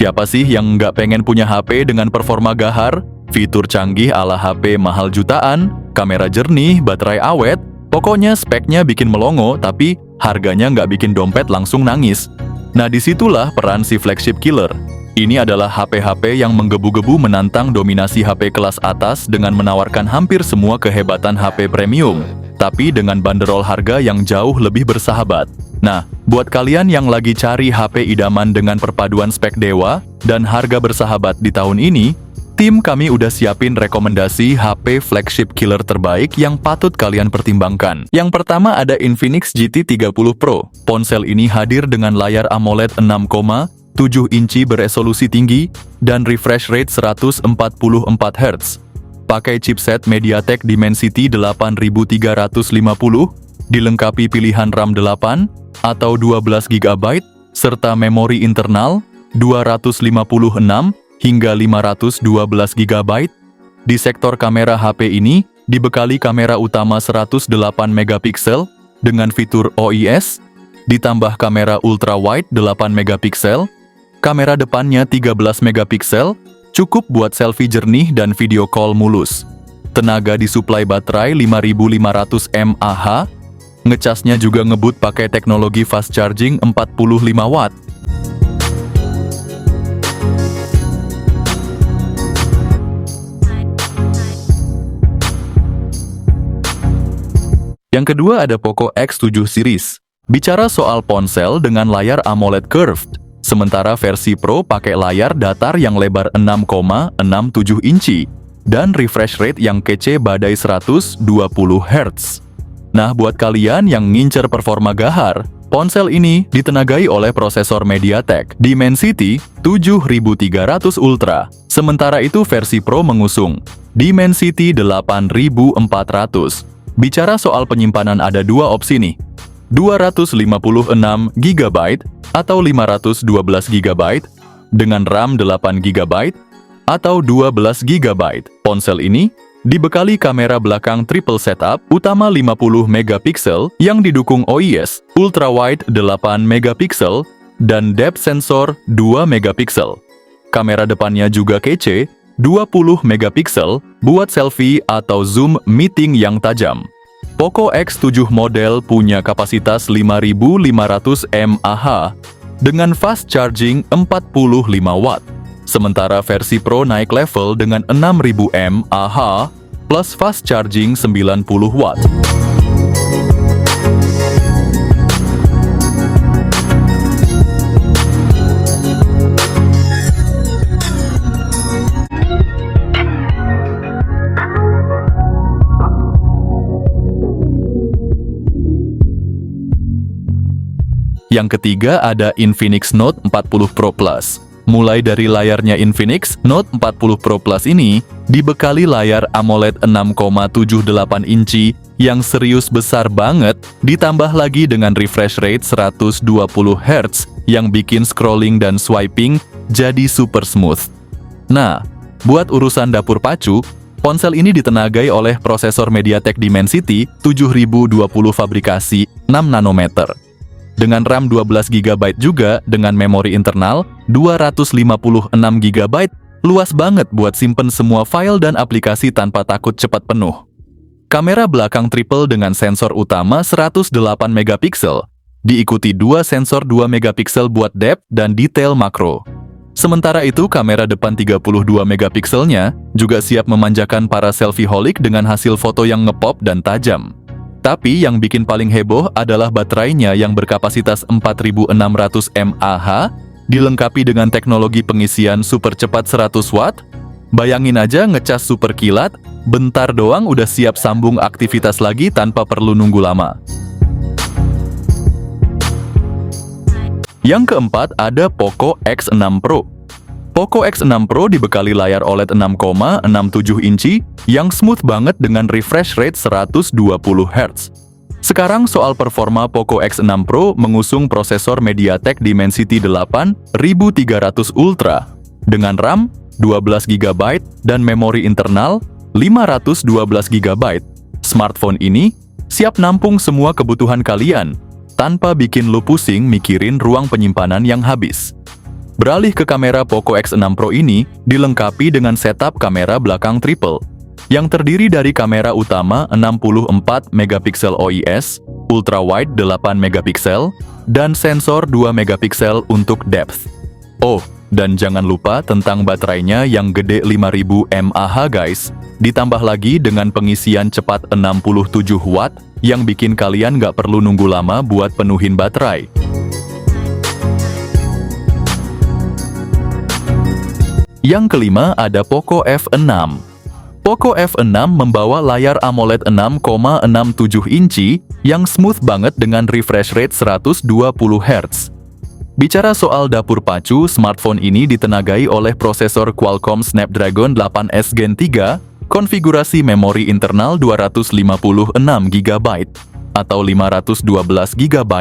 Siapa sih yang nggak pengen punya HP dengan performa gahar, fitur canggih ala HP mahal jutaan, kamera jernih, baterai awet, pokoknya speknya bikin melongo tapi harganya nggak bikin dompet langsung nangis. Nah disitulah peran si flagship killer. Ini adalah HP-HP yang menggebu-gebu menantang dominasi HP kelas atas dengan menawarkan hampir semua kehebatan HP premium, tapi dengan banderol harga yang jauh lebih bersahabat. Nah, buat kalian yang lagi cari HP idaman dengan perpaduan spek dewa dan harga bersahabat di tahun ini, tim kami udah siapin rekomendasi HP flagship killer terbaik yang patut kalian pertimbangkan. Yang pertama ada Infinix GT 30 Pro. Ponsel ini hadir dengan layar AMOLED 6,7 inci beresolusi tinggi dan refresh rate 144 Hz. Pakai chipset MediaTek Dimensity 8350, dilengkapi pilihan RAM 8 atau 12 GB, serta memori internal 256 hingga 512 GB. Di sektor kamera HP ini dibekali kamera utama 108 megapiksel dengan fitur OIS, ditambah kamera ultra wide 8 megapiksel, kamera depannya 13 megapiksel, cukup buat selfie jernih dan video call mulus. Tenaga disuplai baterai 5500 mAh, ngecasnya juga ngebut pakai teknologi fast charging 45 watt. Yang kedua ada Poco X7 series. Bicara soal ponsel dengan layar AMOLED curved, sementara versi Pro pakai layar datar yang lebar 6,67 inci dan refresh rate yang kece badai 120 Hz. Nah, buat kalian yang ngincer performa gahar, ponsel ini ditenagai oleh prosesor MediaTek Dimensity 7300 Ultra. Sementara itu versi Pro mengusung Dimensity 8400. Bicara soal penyimpanan ada dua opsi nih, 256 GB atau 512 GB, dengan RAM 8 GB atau 12 GB. Ponsel ini dibekali kamera belakang triple setup utama 50 megapiksel yang didukung OIS, ultra wide 8 megapiksel, dan depth sensor 2 megapiksel. Kamera depannya juga kece, 20 megapiksel buat selfie atau zoom meeting yang tajam. Poco X7 model punya kapasitas 5500 mAh dengan fast charging 45 watt. Sementara versi Pro naik level dengan 6000 mAh plus fast charging 90 watt. Yang ketiga ada Infinix Note 40 Pro Plus. Mulai dari layarnya Infinix Note 40 Pro Plus ini dibekali layar AMOLED 6,78 inci yang serius besar banget, ditambah lagi dengan refresh rate 120 Hz yang bikin scrolling dan swiping jadi super smooth. Nah, buat urusan dapur pacu, ponsel ini ditenagai oleh prosesor MediaTek Dimensity 7020 fabrikasi 6 nanometer. Dengan RAM 12 GB juga dengan memori internal 256 GB, luas banget buat simpen semua file dan aplikasi tanpa takut cepat penuh. Kamera belakang triple dengan sensor utama 108 megapiksel, diikuti dua sensor 2 megapiksel buat depth dan detail makro. Sementara itu kamera depan 32 megapikselnya juga siap memanjakan para selfie-holic dengan hasil foto yang ngepop dan tajam. Tapi yang bikin paling heboh adalah baterainya yang berkapasitas 4600 mAh, dilengkapi dengan teknologi pengisian super cepat 100 watt. Bayangin aja ngecas super kilat, bentar doang udah siap sambung aktivitas lagi tanpa perlu nunggu lama. Yang keempat ada Poco X6 Pro. Poco X6 Pro dibekali layar OLED 6,67 inci yang smooth banget dengan refresh rate 120 Hz. Sekarang soal performa, Poco X6 Pro mengusung prosesor MediaTek Dimensity 8300 Ultra dengan RAM 12 GB dan memori internal 512 GB. Smartphone ini siap nampung semua kebutuhan kalian tanpa bikin lu pusing mikirin ruang penyimpanan yang habis. Beralih ke kamera Poco X6 Pro ini dilengkapi dengan setup kamera belakang triple yang terdiri dari kamera utama 64 megapiksel OIS, ultrawide 8 megapiksel, dan sensor 2 megapiksel untuk depth. Oh, dan jangan lupa tentang baterainya yang gede 5000 mAh guys. Ditambah lagi dengan pengisian cepat 67 watt yang bikin kalian nggak perlu nunggu lama buat penuhin baterai. Yang kelima ada Poco F6. Poco F6 membawa layar AMOLED 6,67 inci yang smooth banget dengan refresh rate 120 Hz. Bicara soal dapur pacu, smartphone ini ditenagai oleh prosesor Qualcomm Snapdragon 8S Gen 3, konfigurasi memori internal 256 GB atau 512 GB,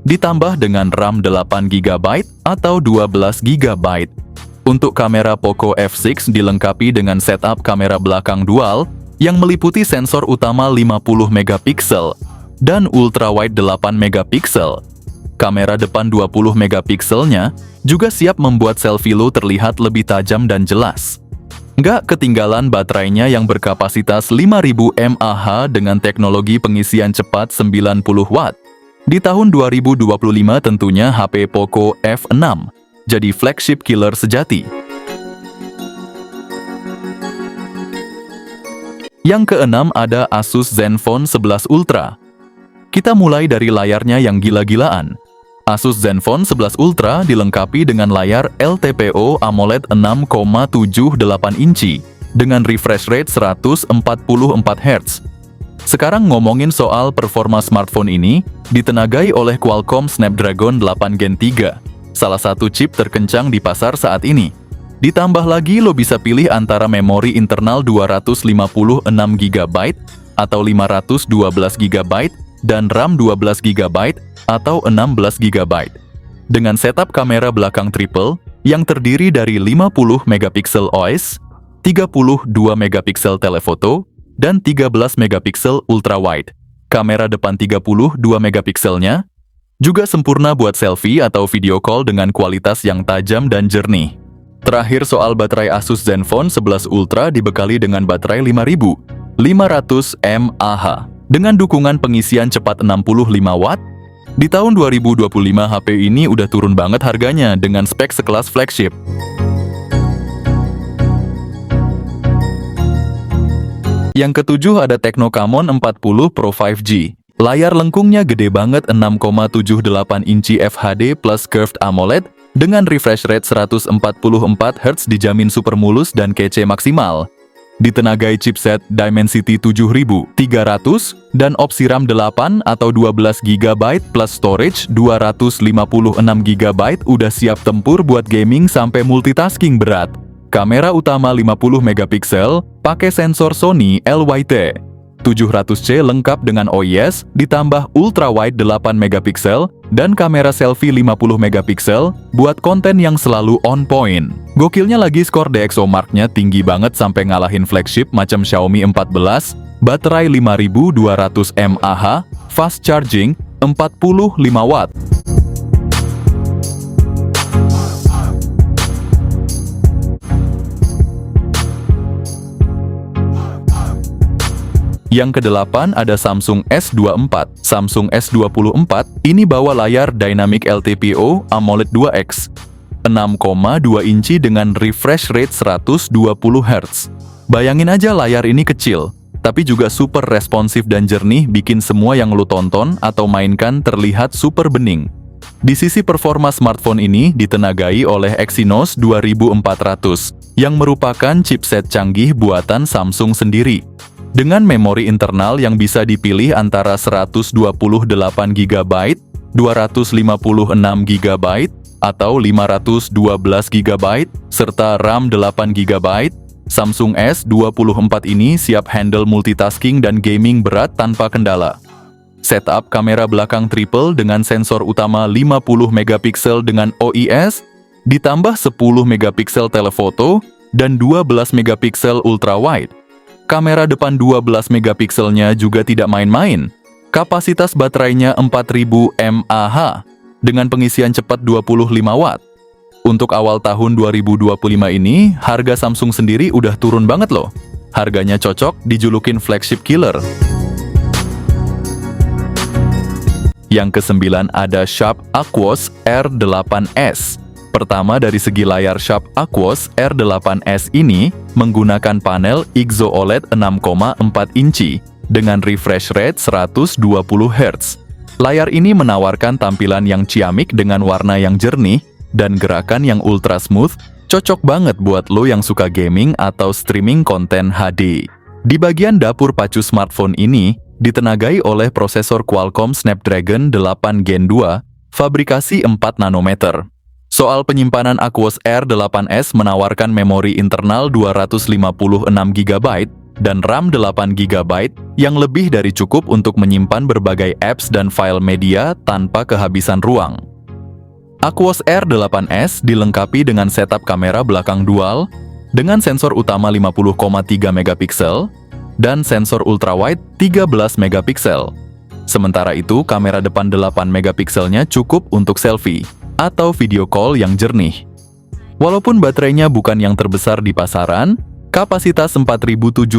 ditambah dengan RAM 8 GB atau 12 GB. Untuk kamera Poco F6 dilengkapi dengan setup kamera belakang dual yang meliputi sensor utama 50 megapiksel dan ultrawide 8 megapiksel. Kamera depan 20 megapikselnya juga siap membuat selfie lo terlihat lebih tajam dan jelas. Nggak ketinggalan baterainya yang berkapasitas 5000 mAh dengan teknologi pengisian cepat 90 Watt. Di tahun 2025 tentunya HP Poco F6 jadi flagship killer sejati. Yang keenam ada Asus Zenfone 11 Ultra. Kita mulai dari layarnya yang gila-gilaan. Asus Zenfone 11 Ultra dilengkapi dengan layar LTPO AMOLED 6,78 inci dengan refresh rate 144 Hz. Sekarang ngomongin soal performa smartphone ini, ditenagai oleh Qualcomm Snapdragon 8 Gen 3, salah satu chip terkencang di pasar saat ini. Ditambah lagi lo bisa pilih antara memori internal 256 GB atau 512 GB dan RAM 12 GB atau 16 GB. Dengan setup kamera belakang triple yang terdiri dari 50 megapiksel OIS, 32 megapiksel telefoto, dan 13 megapiksel ultrawide. Kamera depan 32 megapikselnya juga sempurna buat selfie atau video call dengan kualitas yang tajam dan jernih. Terakhir soal baterai Asus Zenfone 11 Ultra dibekali dengan baterai 5500 mAh dengan dukungan pengisian cepat 65 Watt. Di tahun 2025 HP ini udah turun banget harganya dengan spek sekelas flagship. Yang ketujuh ada Tecno Camon 40 Pro 5G. Layar lengkungnya gede banget 6,78 inci FHD plus curved AMOLED dengan refresh rate 144 Hz dijamin super mulus dan kece maksimal. Ditenagai chipset Dimensity 7300 dan opsi RAM 8 atau 12 GB plus storage 256 GB udah siap tempur buat gaming sampai multitasking berat. Kamera utama 50 megapiksel pakai sensor Sony LYT 700C lengkap dengan OIS, ditambah ultrawide 8 megapiksel dan kamera selfie 50 megapiksel buat konten yang selalu on point. Gokilnya lagi skor DxOMark-nya tinggi banget sampai ngalahin flagship macam Xiaomi 14, baterai 5200 mAh, fast charging 45 Watt. Yang kedelapan ada Samsung S24. Samsung S24 ini bawa layar Dynamic LTPO AMOLED 2X 6,2 inci dengan refresh rate 120 Hz. Bayangin aja layar ini kecil, tapi juga super responsif dan jernih bikin semua yang lo tonton atau mainkan terlihat super bening. Di sisi performa smartphone ini ditenagai oleh Exynos 2400 yang merupakan chipset canggih buatan Samsung sendiri. Dengan memori internal yang bisa dipilih antara 128 GB, 256 GB, atau 512 GB, serta RAM 8 GB, Samsung S24 ini siap handle multitasking dan gaming berat tanpa kendala. Setup kamera belakang triple dengan sensor utama 50 megapiksel dengan OIS, ditambah 10 megapiksel telefoto, dan 12 megapiksel ultrawide. Kamera depan 12 megapikselnya juga tidak main-main. Kapasitas baterainya 4000 mAh dengan pengisian cepat 25 Watt. Untuk awal tahun 2025 ini, harga Samsung sendiri udah turun banget loh. Harganya cocok dijulukin flagship killer. Yang ke-9 ada Sharp Aquos R8s. Pertama dari segi layar Sharp Aquos R8s ini menggunakan panel IGZO OLED 6,4 inci dengan refresh rate 120 Hz. Layar ini menawarkan tampilan yang ciamik dengan warna yang jernih dan gerakan yang ultra smooth, cocok banget buat lo yang suka gaming atau streaming konten HD. Di bagian dapur pacu smartphone ini, ditenagai oleh prosesor Qualcomm Snapdragon 8 Gen 2, fabrikasi 4 nanometer. Soal penyimpanan Aquos R8s menawarkan memori internal 256 GB dan RAM 8 GB yang lebih dari cukup untuk menyimpan berbagai apps dan file media tanpa kehabisan ruang. Aquos R8s dilengkapi dengan setup kamera belakang dual dengan sensor utama 50,3 megapiksel dan sensor ultrawide 13 megapiksel. Sementara itu, kamera depan 8 megapikselnya cukup untuk selfie atau video call yang jernih. Walaupun baterainya bukan yang terbesar di pasaran, kapasitas 4750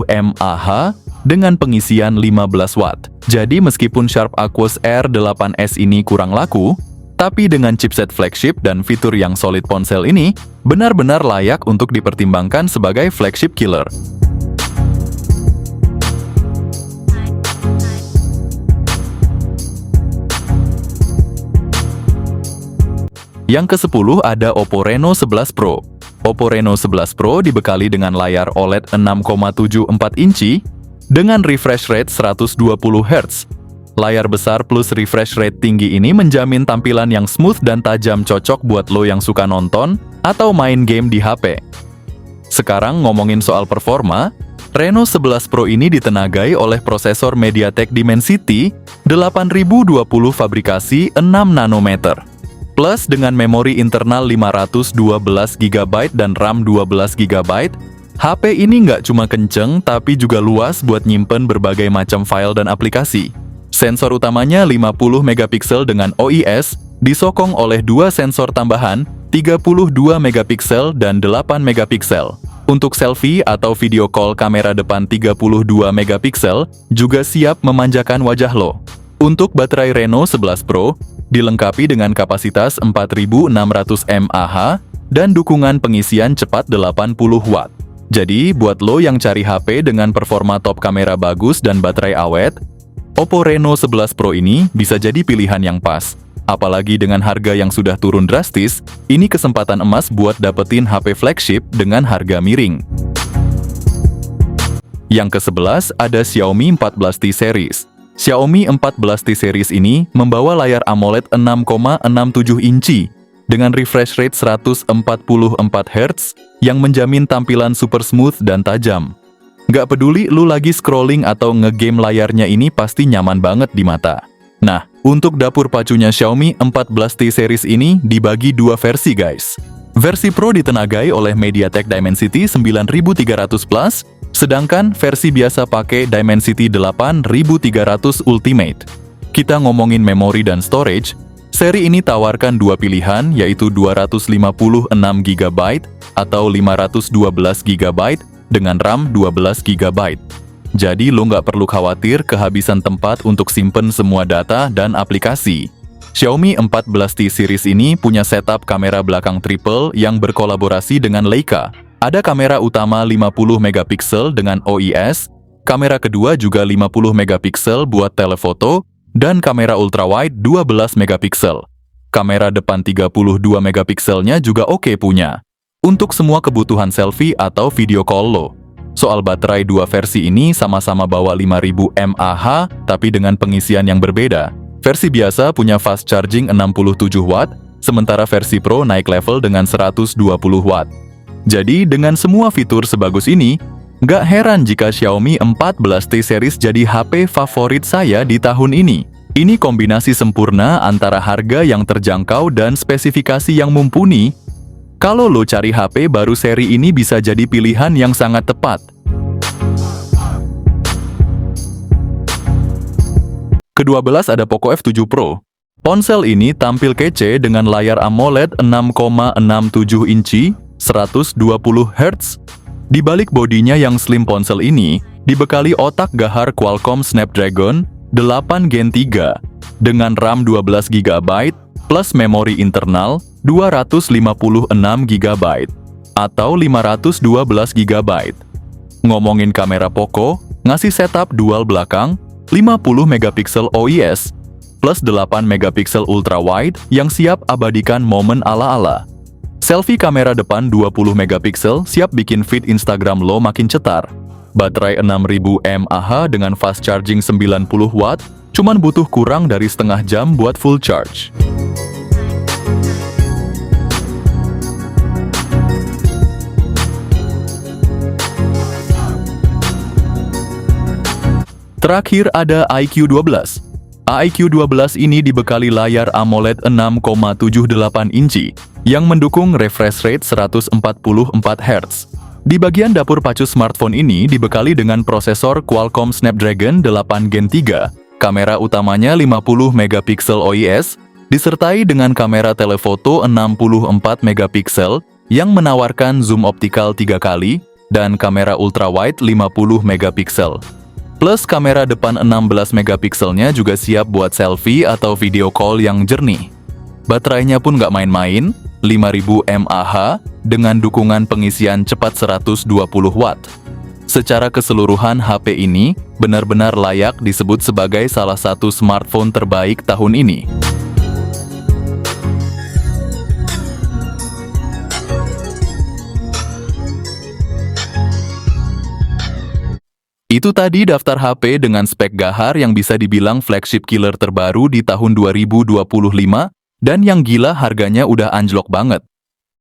mAh dengan pengisian 15 watt. Jadi meskipun Sharp Aquos R8s ini kurang laku, tapi dengan chipset flagship dan fitur yang solid ponsel ini, benar-benar layak untuk dipertimbangkan sebagai flagship killer. Yang ke-10 ada Oppo Reno 11 Pro. Oppo Reno 11 Pro dibekali dengan layar OLED 6,74 inci dengan refresh rate 120 Hz. Layar besar plus refresh rate tinggi ini menjamin tampilan yang smooth dan tajam, cocok buat lo yang suka nonton atau main game di HP. Sekarang ngomongin soal performa, Reno 11 Pro ini ditenagai oleh prosesor MediaTek Dimensity 8020 fabrikasi 6 nanometer. Plus dengan memori internal 512 GB dan RAM 12 GB, HP ini nggak cuma kenceng tapi juga luas buat nyimpen berbagai macam file dan aplikasi. Sensor utamanya 50 megapiksel dengan OIS, disokong oleh dua sensor tambahan 32 megapiksel dan 8 megapiksel. Untuk selfie atau video call, kamera depan 32 megapiksel juga siap memanjakan wajah lo. Untuk baterai Reno 11 Pro, dilengkapi dengan kapasitas 4600 mAh dan dukungan pengisian cepat 80 watt. Jadi, buat lo yang cari HP dengan performa top, kamera bagus, dan baterai awet, Oppo Reno 11 Pro ini bisa jadi pilihan yang pas. Apalagi dengan harga yang sudah turun drastis, ini kesempatan emas buat dapetin HP flagship dengan harga miring. Yang ke-11 ada Xiaomi 14T Series. Xiaomi 14T Series ini membawa layar AMOLED 6,67 inci dengan refresh rate 144 Hz yang menjamin tampilan super smooth dan tajam. Nggak peduli lu lagi scrolling atau ngegame, layarnya ini pasti nyaman banget di mata. Nah, untuk dapur pacunya Xiaomi 14T Series ini dibagi dua versi guys. Versi Pro ditenagai oleh MediaTek Dimensity 9300 Plus, sedangkan versi biasa pakai Dimensity 8300 Ultimate. Kita ngomongin memori dan storage, seri ini tawarkan dua pilihan, yaitu 256 GB atau 512 GB dengan RAM 12 GB. Jadi lo nggak perlu khawatir kehabisan tempat untuk simpen semua data dan aplikasi. Xiaomi 14T Series ini punya setup kamera belakang triple yang berkolaborasi dengan Leica. Ada kamera utama 50 megapiksel dengan OIS, kamera kedua juga 50 megapiksel buat telefoto, dan kamera ultrawide 12 megapiksel. Kamera depan 32 megapikselnya juga oke punya, untuk semua kebutuhan selfie atau video call lo. Soal baterai, dua versi ini sama-sama bawa 5000 mAh, tapi dengan pengisian yang berbeda. Versi biasa punya fast charging 67 watt, sementara versi Pro naik level dengan 120 watt. Jadi dengan semua fitur sebagus ini, nggak heran jika Xiaomi 14T Series jadi HP favorit saya di tahun ini. Ini kombinasi sempurna antara harga yang terjangkau dan spesifikasi yang mumpuni. Kalau lo cari HP baru, seri ini bisa jadi pilihan yang sangat tepat. Ke-12 ada Poco F7 Pro. Ponsel ini tampil kece dengan layar AMOLED 6,67 inci, 120 Hz. Di balik bodinya yang slim, ponsel ini dibekali otak gahar Qualcomm Snapdragon 8 Gen 3 dengan RAM 12 GB plus memori internal 256 GB atau 512 GB. Ngomongin kamera, Poco ngasih setup dual belakang 50 megapiksel OIS plus 8 megapiksel ultra wide yang siap abadikan momen ala-ala. Selfie kamera depan 20 megapiksel siap bikin feed Instagram lo makin cetar. Baterai 6000 mAh dengan fast charging 90 watt, cuman butuh kurang dari setengah jam buat full charge. Terakhir ada iQ12. iQ12 ini dibekali layar AMOLED 6,78 inci yang mendukung refresh rate 144 Hz. Di bagian dapur pacu smartphone ini dibekali dengan prosesor Qualcomm Snapdragon 8 Gen 3, kamera utamanya 50 megapiksel OIS, disertai dengan kamera telefoto 64 megapiksel yang menawarkan zoom optikal 3 kali dan kamera ultrawide 50 megapiksel. Plus kamera depan 16 megapikselnya juga siap buat selfie atau video call yang jernih. Baterainya pun nggak main-main, 5000 mAh dengan dukungan pengisian cepat 120 watt. Secara keseluruhan HP ini benar-benar layak disebut sebagai salah satu smartphone terbaik tahun ini. Itu tadi daftar HP dengan spek gahar yang bisa dibilang flagship killer terbaru di tahun 2025 dan yang gila harganya udah anjlok banget.